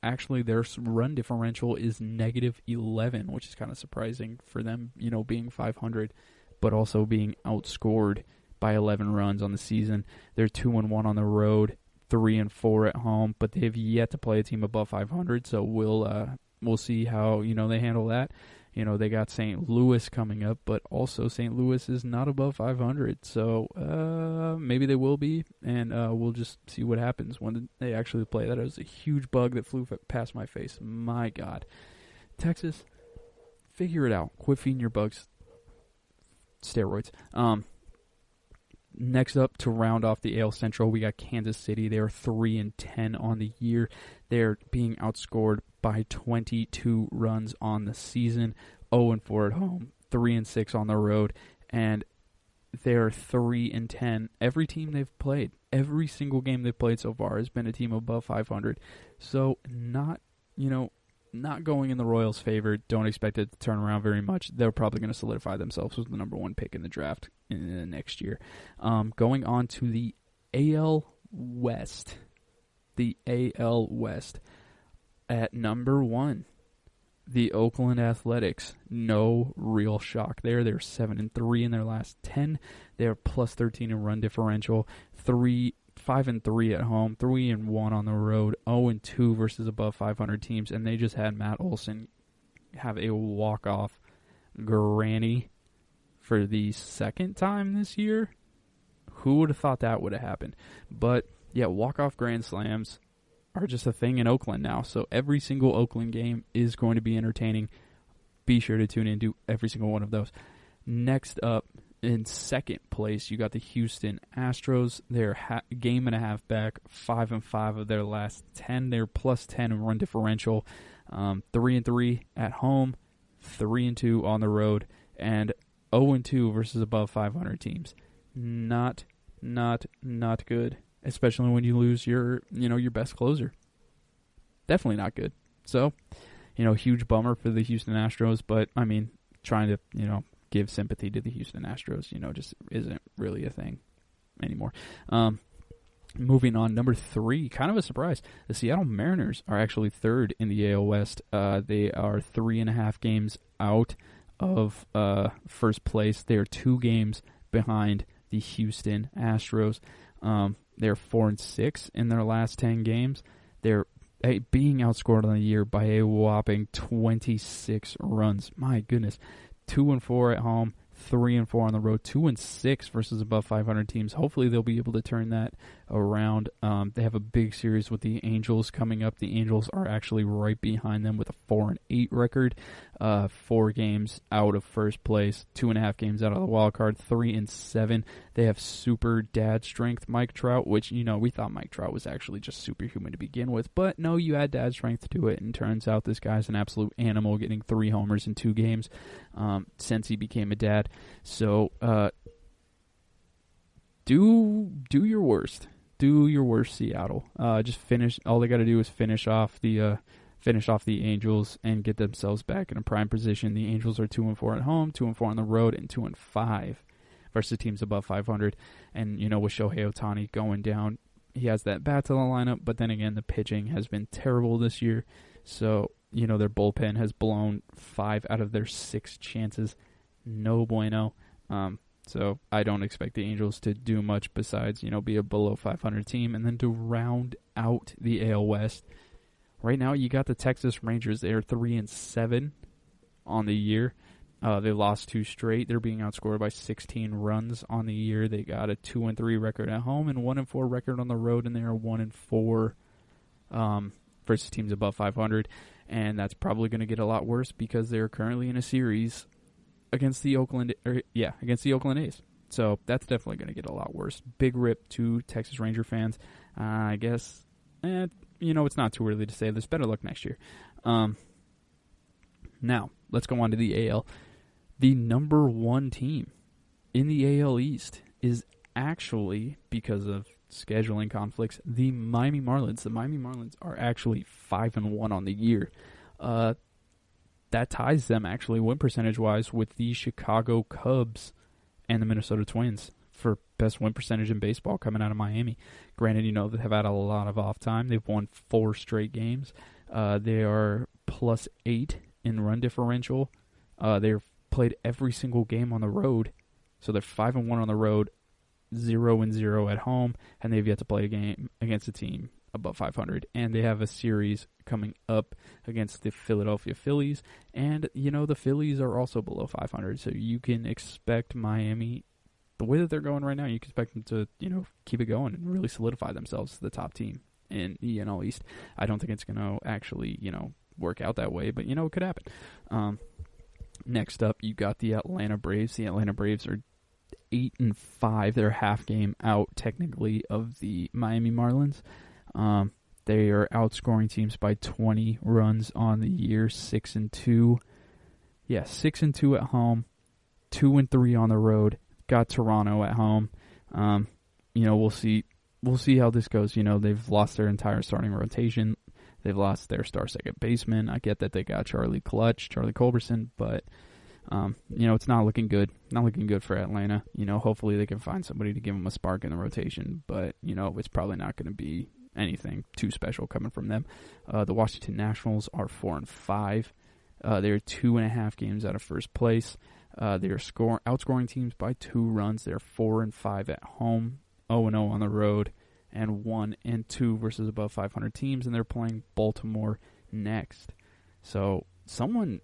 Actually, their run differential is -11, which is kind of surprising for them, being 500, but also being outscored by 11 runs on the season. They're 2-1 on the road, 3-4 at home, but they've yet to play a team above 500. So we'll see how they handle that. They got St. Louis coming up, but also St. Louis is not above 500. So maybe they will be, and we'll just see what happens when they actually play. That was a huge bug that flew past my face. My God. Texas, figure it out. Quit feeding your bugs steroids. Next up, to round off the AL Central, we got Kansas City. They are 3-10 on the year. They're being outscored by 22 runs on the season, 0-4 at home, 3-6 on the road, and they're 3-10. Every team they've played, every single game they've played so far has been a team above 500. So not going in the Royals' favor. Don't expect it to turn around very much. They're probably going to solidify themselves as the number 1 pick in the draft in the next year. Going on to the AL West. The AL West at number 1. the Oakland Athletics, no real shock there. They're 7-3 in their last 10. They're plus 13 in run differential. 5-3 at home, 3-1 on the road, 0-2 versus above 500 teams, and they just had Matt Olson have a walk-off granny for the second time this year. Who would have thought that would have happened? But yeah, walk-off grand slams are just a thing in Oakland now. So every single Oakland game is going to be entertaining. Be sure to tune in to every single one of those. Next up, in second place, you got the Houston Astros. They're game and a half back, 5-5 of their last 10. They're plus 10 in run differential, 3-3 at home, 3-2 on the road, and 0-2 versus above 500 teams. Not good, especially when you lose your best closer. Definitely not good. So, huge bummer for the Houston Astros, but I mean, trying to, give sympathy to the Houston Astros, just isn't really a thing anymore. Moving on, number 3, kind of a surprise. The Seattle Mariners are actually third in the AL West. They are 3.5 games out of first place. They are 2 games behind the Houston Astros. They're 4-6 in their last 10 games. They're being outscored on the year by a whopping 26 runs. My goodness. 2-4 at home, 3-4 on the road, 2-6 versus above 500 teams. Hopefully they'll be able to turn that around. They have a big series with the Angels coming up. The Angels are actually right behind them with a 4-8 record, 4 games out of first place, 2.5 games out of the wild card, 3-7. They have super dad strength Mike Trout, which, we thought Mike Trout was actually just superhuman to begin with, but no, you add dad strength to do it, and turns out this guy's an absolute animal, getting 3 homers in 2 games since he became a dad. So, do your worst. Do your worst, Seattle. Just finish. All they got to do is finish off the Angels and get themselves back in a prime position. The Angels are 2-4 at home, 2-4 on the road, and 2-5 versus teams above 500. And with Shohei Ohtani going down, he has that bat to the lineup. But then again, the pitching has been terrible this year. So their bullpen has blown 5 out of their 6 chances. No bueno. So I don't expect the Angels to do much besides, be a below 500 team. And then to round out the AL West, right now you got the Texas Rangers. They are 3-7 on the year. They lost 2 straight. They're being outscored by 16 runs on the year. They got a 2-3 record at home and 1-4 record on the road, and they are 1-4 versus teams above 500. And that's probably going to get a lot worse because they're currently in a series against the Oakland A's. So that's definitely going to get a lot worse. Big rip to Texas Ranger fans. I guess, it's not too early to say this. Better luck next year. Now, let's go on to the AL. The number 1 team in the AL East is actually, because of scheduling conflicts, the Miami Marlins. The Miami Marlins are actually 5-1 on the year. That ties them, actually, win percentage-wise, with the Chicago Cubs and the Minnesota Twins for best win percentage in baseball coming out of Miami. Granted, they have had a lot of off time. They've won 4 straight games. They are plus 8 in run differential. They've played every single game on the road. So they're 5-1 on the road, 0-0 at home, and they've yet to play a game against a team above 500. And they have a series coming up against the Philadelphia Phillies. And, the Phillies are also below 500. So you can expect Miami, the way that they're going right now, you can expect them to, keep it going and really solidify themselves as the top team in the NL East. I don't think it's going to actually, work out that way, but, it could happen. Next up, you got the Atlanta Braves. The Atlanta Braves are 8-5. They're half game out, technically, of the Miami Marlins. They are outscoring teams by 20 runs on the year, 6-2. Yeah, 6-2 at home, 2-3 on the road. Got Toronto at home. We'll see how this goes. They've lost their entire starting rotation. They've lost their star second baseman. I get that they got Charlie Culberson, but it's not looking good. Not looking good for Atlanta. Hopefully they can find somebody to give them a spark in the rotation, but it's probably not going to be anything too special coming from them. The Washington Nationals are 4-5. They're 2.5 games out of first place. They're outscoring teams by 2 runs. They're 4-5 at home, 0-0 on the road, and 1-2 versus above 500 teams. And they're playing Baltimore next. So someone's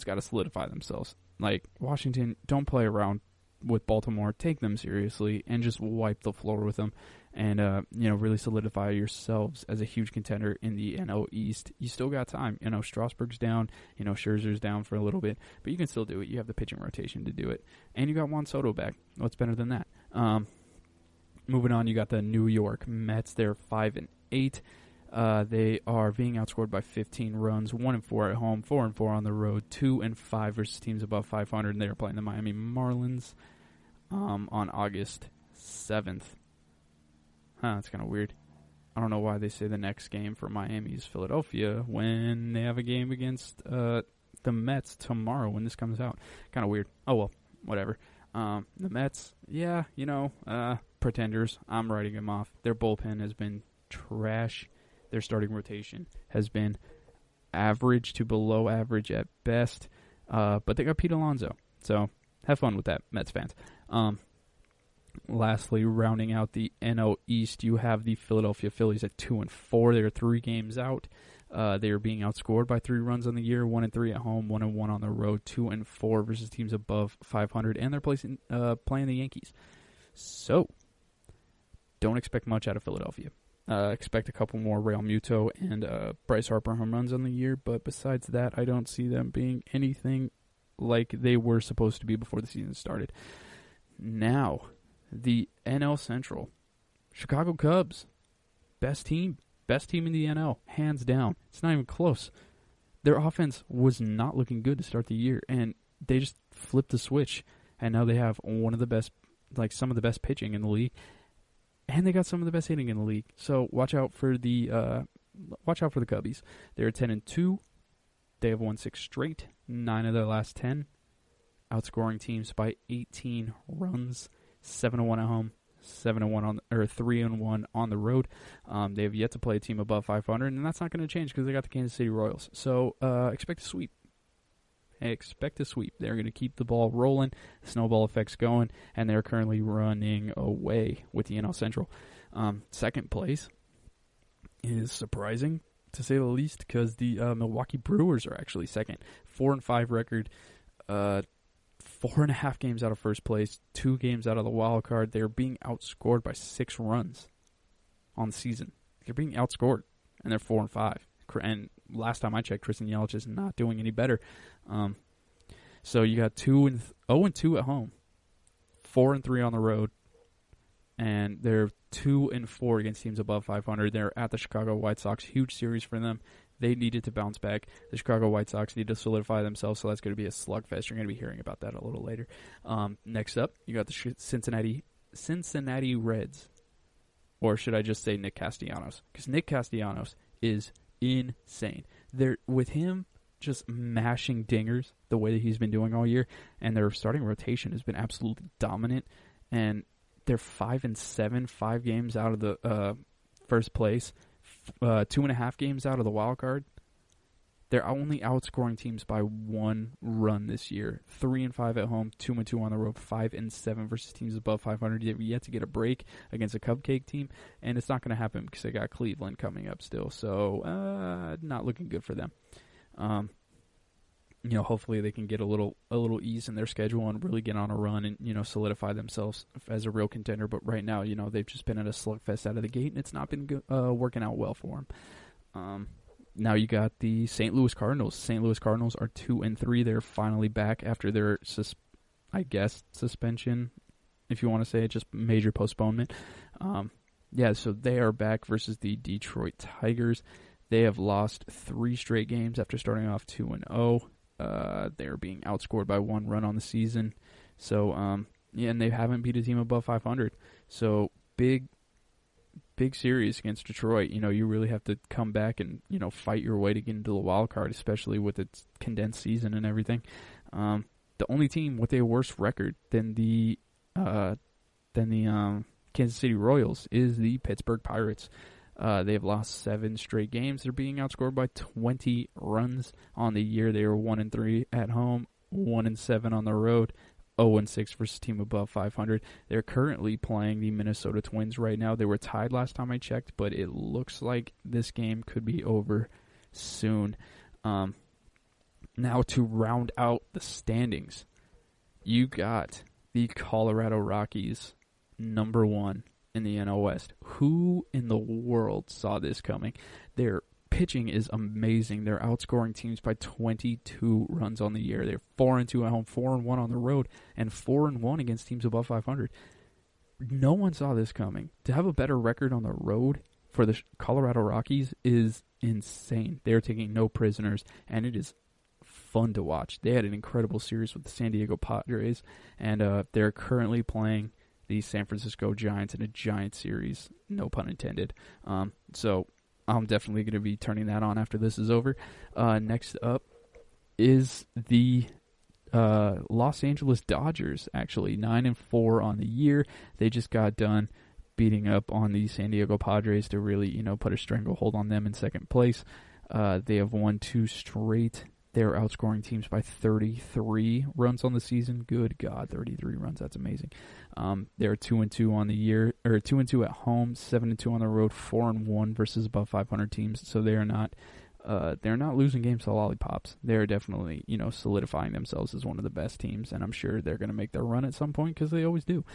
got to solidify themselves. Like, Washington, don't play around with Baltimore. Take them seriously and just wipe the floor with them, and really solidify yourselves as a huge contender in the NL East. You still got time. Strasburg's down. Scherzer's down for a little bit, but you can still do it. You have the pitching rotation to do it, and you got Juan Soto back. What's better than that? Moving on, you got the New York Mets. They're 5-8. They are being outscored by 15 runs, 1-4 at home, 4-4 on the road, 2-5 versus teams above 500. And they are playing the Miami Marlins on August 7th. That's kind of weird. I don't know why they say the next game for Miami is Philadelphia when they have a game against the Mets tomorrow when this comes out. Kind of weird. Oh, well, whatever. The Mets, pretenders. I'm writing them off. Their bullpen has been trash. Their starting rotation has been average to below average at best. But they got Pete Alonso. So have fun with that, Mets fans. Lastly, rounding out the NL East, you have the Philadelphia Phillies at 2-4. They're 3 games out. They are being outscored by 3 runs on the year, 1-3 at home, 1-1 on the road, 2-4 versus teams above 500, and they're playing the Yankees. So, don't expect much out of Philadelphia. Expect a couple more Real Muto and Bryce Harper home runs on the year, but besides that, I don't see them being anything like they were supposed to be before the season started. Now, the NL Central. Chicago Cubs. Best team in the NL, hands down. It's not even close. Their offense was not looking good to start the year, and they just flipped the switch, and now they have some of the best pitching in the league, and they got some of the best hitting in the league. So watch out for the Cubbies. They're 10-2. They have won 6 straight, 9 of their last 10, outscoring teams by 18 runs, 7-1 at home, 3-1 on the road. They have yet to play a team above 500, and that's not going to change because they got the Kansas City Royals. So expect a sweep. They're going to keep the ball rolling, the snowball effect's going, and they're currently running away with the NL Central. Second place is surprising, to say the least, because the Milwaukee Brewers are actually second. 4-5 record, 4.5 games out of first place, 2 games out of the wild card. They're being outscored by 6 runs on the season. They're being outscored, and they're 4-5. And last time I checked, Tristan Yelich is not doing any better. So you got 0-2 at home, 4-3 on the road, and they're 2-4 against teams above 500. They're at the Chicago White Sox. Huge series for them. They needed to bounce back. The Chicago White Sox need to solidify themselves, so that's going to be a slugfest. You're going to be hearing about that a little later. Next up, you got the Cincinnati Reds. Or should I just say Nick Castellanos? Because Nick Castellanos is insane. They're with him just mashing dingers the way that he's been doing all year, and their starting rotation has been absolutely dominant, and they're 5-7, 5 games out of the first place, 2.5 games out of the wild card. They're only outscoring teams by 1 run this year. 3-5 at home, 2-2 on the road, 5-7 versus teams above 500. They've yet to get a break against a cupcake team, and it's not going to happen because they got Cleveland coming up still. So, not looking good for them. Hopefully they can get a little ease in their schedule and really get on a run and solidify themselves as a real contender. But right now, they've just been at a slugfest out of the gate, and it's not been working out well for them. Now you got the St. Louis Cardinals. St. Louis Cardinals are 2-3. They're finally back after their suspension, if you want to say it, just major postponement. So they are back versus the Detroit Tigers. They have lost 3 straight games after starting off 2-0. They're being outscored by 1 run on the season. So, and they haven't beat a team above 500. So, big series against Detroit. You really have to come back and, fight your way to get into the wild card, especially with its condensed season and everything. The only team with a worse record than the Kansas City Royals is the Pittsburgh Pirates. They have lost 7 straight games. They're being outscored by 20 runs on the year. They were 1-3 at home, 1-7 on the road, 0-6 versus team above 500. They're currently playing the Minnesota Twins right now. They were tied last time I checked, but it looks like this game could be over soon. Now to round out the standings, you got the Colorado Rockies, number 1 in the NL West. Who in the world saw this coming? Their pitching is amazing. They're outscoring teams by 22 runs on the year. They're 4-2 at home, 4-1 on the road, and 4-1 against teams above 500. No one saw this coming. To have a better record on the road for the Colorado Rockies is insane. They're taking no prisoners, and it is fun to watch. They had an incredible series with the San Diego Padres, and they're currently playing the San Francisco Giants in a Giant series, no pun intended. So I'm definitely going to be turning that on after this is over. Next up is the Los Angeles Dodgers, actually 9-4 on the year. They just got done beating up on the San Diego Padres to really, put a stranglehold on them in second place. They have won 2 straight. They're outscoring teams by 33 runs on the season. Good God, 33 runs. That's amazing. They're 2-2 on the year, or 2-2 at home, 7-2 on the road, 4-1 versus above 500 teams. So they're not losing games to lollipops. They're definitely, solidifying themselves as one of the best teams, and I'm sure they're going to make their run at some point because they always do.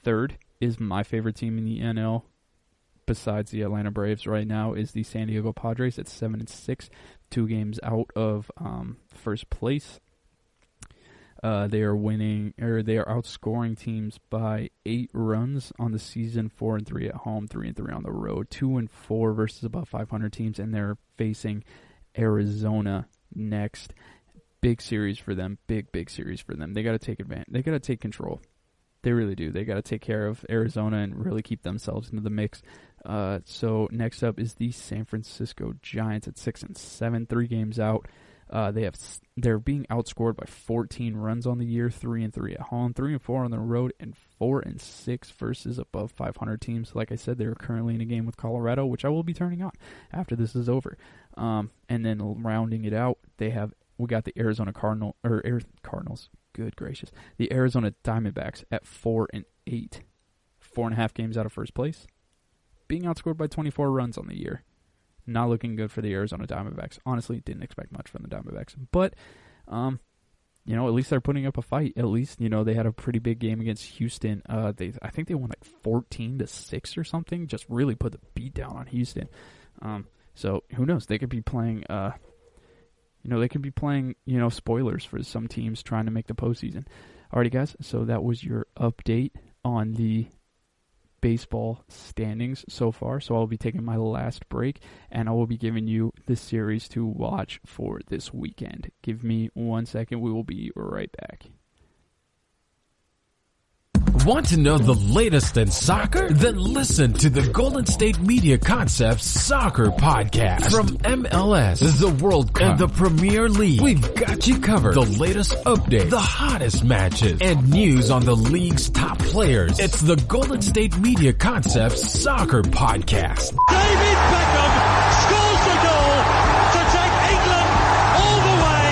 Third is my favorite team in the NL, besides the Atlanta Braves right now, is the San Diego Padres at 7-6, 2 games out of first place. They are outscoring teams by 8 runs on the season, 4-3 at home, 3-3 on the road, 2-4 versus above 500 teams, and they're facing Arizona next. Big series for them. Big series for them. They got to take advantage. They got to take control. They really do. They got to take care of Arizona and really keep themselves into the mix. So next up is the San Francisco Giants at 6-7, 3 games out. They're being outscored by 14 runs on the year, 3-3 at home, 3-4 on the road, and 4-6 versus above 500 teams. Like I said, they're currently in a game with Colorado, which I will be turning on after this is over. And then rounding it out, we got the Arizona Cardinals. Good gracious. The Arizona Diamondbacks at 4-8. 4.5 games out of first place. Being outscored by 24 runs on the year. Not looking good for the Arizona Diamondbacks. Honestly, didn't expect much from the Diamondbacks. But, at least they're putting up a fight. At least, they had a pretty big game against Houston. I think they won like 14-6 or something. Just really put the beat down on Houston. So, who knows? They could be playing... spoilers for some teams trying to make the postseason. Alrighty, guys, so that was your update on the baseball standings so far. So I'll be taking my last break, and I will be giving you the series to watch for this weekend. Give me 1 second. We will be right back. Want to know the latest in soccer? Then listen to the Golden State Media Concepts Soccer Podcast. From MLS, the World Cup, and the Premier League, we've got you covered. The latest updates, the hottest matches, and news on the league's top players. It's the Golden State Media Concepts Soccer Podcast. David Beckham scores the goal to take England all the way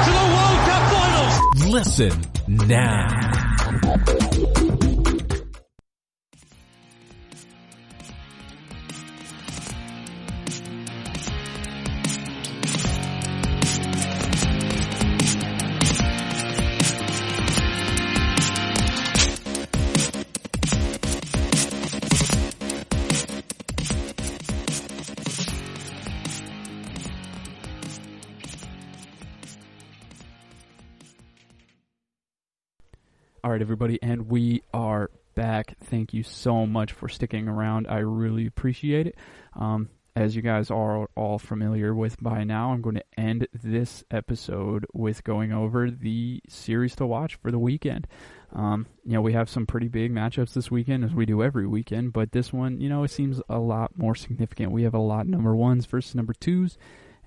to the World Cup finals. Listen now. All right, everybody, and we are back. Thank you so much for sticking around. I really appreciate it. As you guys are all familiar with by now, I'm going to end this episode with going over the series to watch for the weekend. We have some pretty big matchups this weekend, as we do every weekend, but this one, it seems a lot more significant. We have a lot number 1s versus number 2s,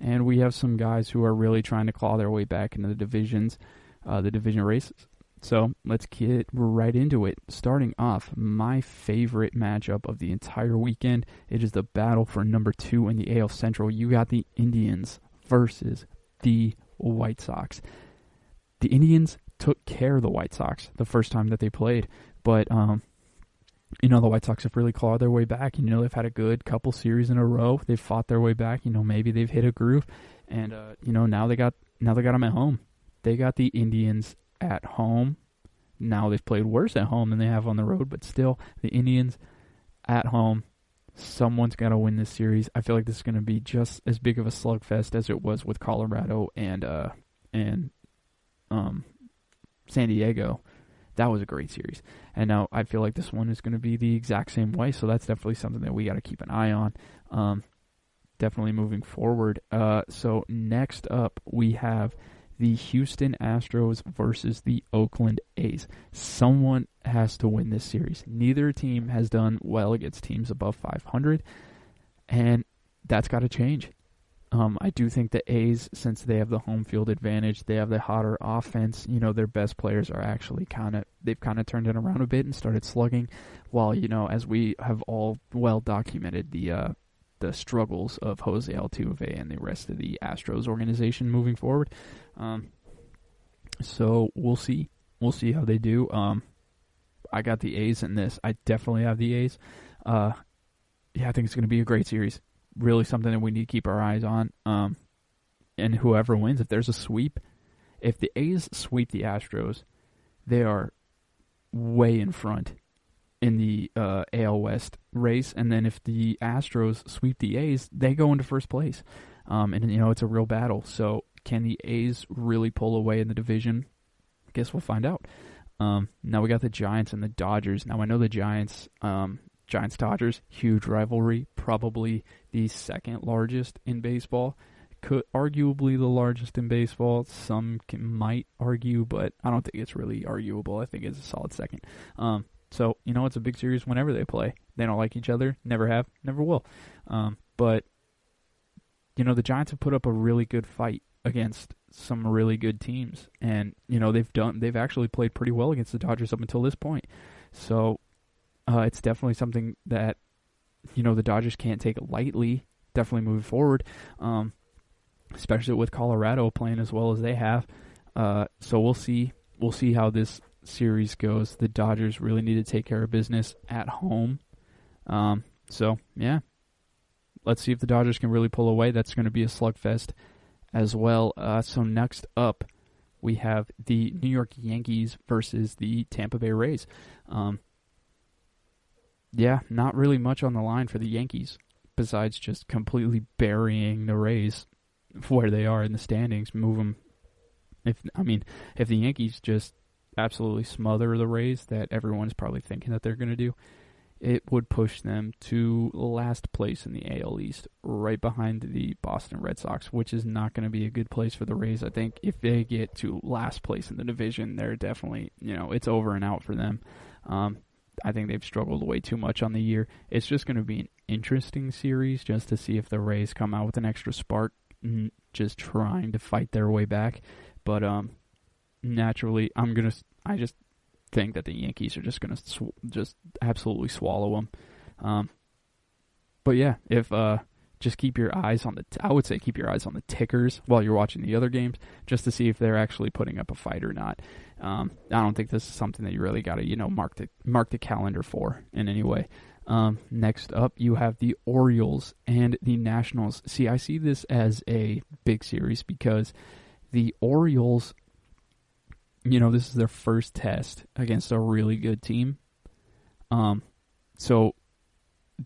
and we have some guys who are really trying to claw their way back into the division races. So let's get right into it. Starting off, my favorite matchup of the entire weekend. It is the battle for number 2 in the AL Central. You got the Indians versus the White Sox. The Indians took care of the White Sox the first time that they played, but the White Sox have really clawed their way back. They've had a good couple series in a row. They've fought their way back. Maybe they've hit a groove, and now they got them at home. They got the Indians at home. Now they've played worse at home than they have on the road, but still, the Indians at home. Someone's got to win this series. I feel like this is going to be just as big of a slugfest as it was with Colorado and San Diego. That was a great series. And now I feel like this one is going to be the exact same way, so that's definitely something that we got to keep an eye on. Definitely moving forward. So next up, we have the Houston Astros versus the Oakland A's. Someone has to win this series. Neither team has done well against teams above 500, and that's got to change. I do think the A's, since they have the home field advantage, they have the hotter offense, their best players are actually they've kind of turned it around a bit and started slugging, while, as we have all well documented, the struggles of Jose Altuve and the rest of the Astros organization moving forward. So we'll see. We'll see how they do. I got the A's in this. I definitely have the A's. I think it's going to be a great series. Really something that we need to keep our eyes on. And whoever wins, if there's a sweep, if the A's sweep the Astros, they are way in front in the AL West race. And then if the Astros sweep the A's, they go into first place. And it's a real battle. So can the A's really pull away in the division? I guess we'll find out. Now we got the Giants and the Dodgers. Now I know the Giants-Dodgers, huge rivalry, probably the second largest in baseball. Could arguably the largest in baseball. Some might argue, but I don't think it's really arguable. I think it's a solid second. So, it's a big series whenever they play. They don't like each other, never have, never will. But, the Giants have put up a really good fight against some really good teams. And, they've actually played pretty well against the Dodgers up until this point. So, it's definitely something that, the Dodgers can't take lightly, definitely moving forward, especially with Colorado playing as well as they have. So we'll see how this series goes. The Dodgers really need to take care of business at home. Let's see if the Dodgers can really pull away. That's going to be a slugfest as well. So next up, we have the New York Yankees versus the Tampa Bay Rays. Not really much on the line for the Yankees besides just completely burying the Rays where they are in the standings. Move them. If the Yankees just absolutely smother the Rays, that everyone's probably thinking that they're going to do, it would push them to last place in the AL East, right behind the Boston Red Sox, which is not going to be a good place for the Rays. I think if they get to last place in the division, they're definitely, it's over and out for them. I think they've struggled way too much on the year. It's just going to be an interesting series just to see if the Rays come out with an extra spark, just trying to fight their way back. But naturally, I just think that the Yankees are just going to just absolutely swallow them. But yeah, if just keep your eyes on I would say keep your eyes on the tickers while you're watching the other games, just to see if they're actually putting up a fight or not. I don't think this is something that you really got to mark the calendar for in any way. Next up, you have the Orioles and the Nationals. See, I see this as a big series because the Orioles, this is their first test against a really good team. So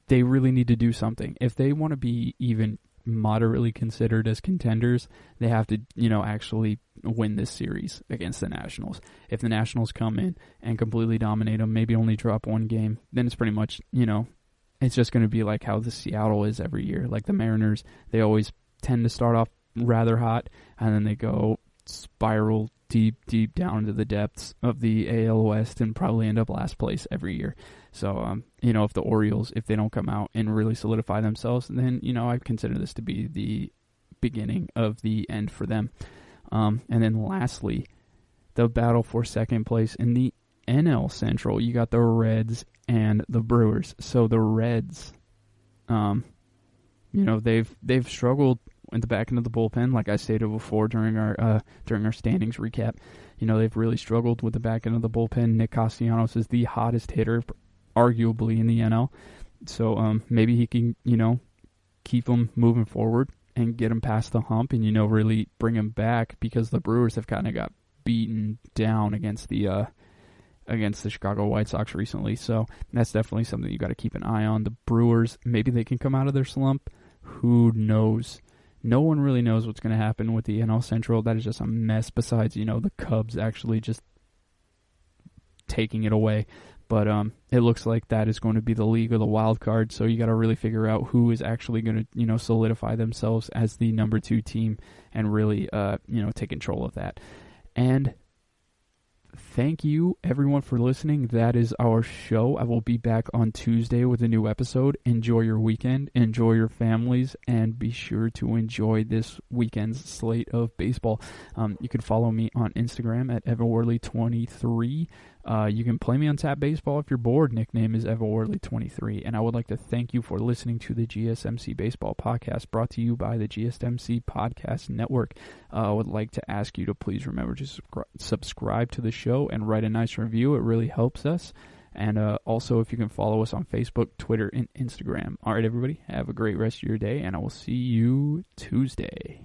they really need to do something. If they want to be even moderately considered as contenders, they have to, actually win this series against the Nationals. If the Nationals come in and completely dominate them, maybe only drop one game, then it's pretty much, it's just going to be like how the Seattle is every year. Like the Mariners, they always tend to start off rather hot, and then they go spiral deep down into the depths of the AL West and probably end up last place every year. So, if the Orioles, if they don't come out and really solidify themselves, then, I consider this to be the beginning of the end for them. And then lastly, the battle for second place in the NL Central. You got the Reds and the Brewers. So the Reds, they've struggled in the back end of the bullpen, like I stated before during our standings recap. They've really struggled with the back end of the bullpen. Nick Castellanos is the hottest hitter, arguably, in the NL. So maybe he can, keep them moving forward and get them past the hump and, really bring them back, because the Brewers have kind of got beaten down against the Chicago White Sox recently. So that's definitely something you got to keep an eye on. The Brewers, maybe they can come out of their slump. Who knows? No one really knows what's going to happen with the NL Central. That is just a mess, besides, the Cubs actually just taking it away. But it looks like that is going to be the league of the wild card, so you got to really figure out who is actually going to, solidify themselves as the number 2 team and really, take control of that. And thank you, everyone, for listening. That is our show. I will be back on Tuesday with a new episode. Enjoy your weekend. Enjoy your families. And be sure to enjoy this weekend's slate of baseball. You can follow me on Instagram at EvanWorley23. You can play me on Tap Baseball if you're bored. Nickname is EvanWorley23. And I would like to thank you for listening to the GSMC Baseball Podcast, brought to you by the GSMC Podcast Network. I would like to ask you to please remember to subscribe to the show and write a nice review. It really helps us. And also, if you can follow us on Facebook, Twitter, and Instagram. All right, everybody, have a great rest of your day, and I will see you Tuesday.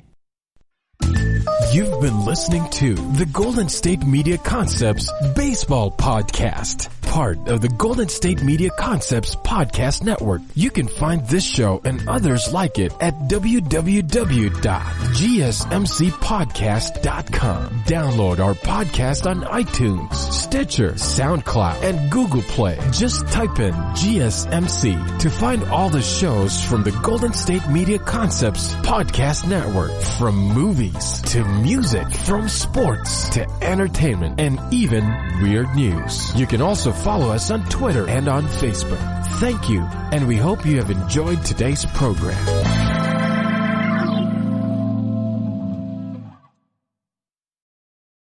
You've been listening to the Golden State Media Concepts Baseball Podcast, part of the Golden State Media Concepts Podcast Network. You can find this show and others like it at www.gsmcpodcast.com. Download our podcast on iTunes, Stitcher, SoundCloud, and Google Play. Just type in GSMC to find all the shows from the Golden State Media Concepts Podcast Network, from movies to music, from sports to entertainment, and even weird news. You can also follow us on Twitter and on Facebook. Thank you, and we hope you have enjoyed today's program.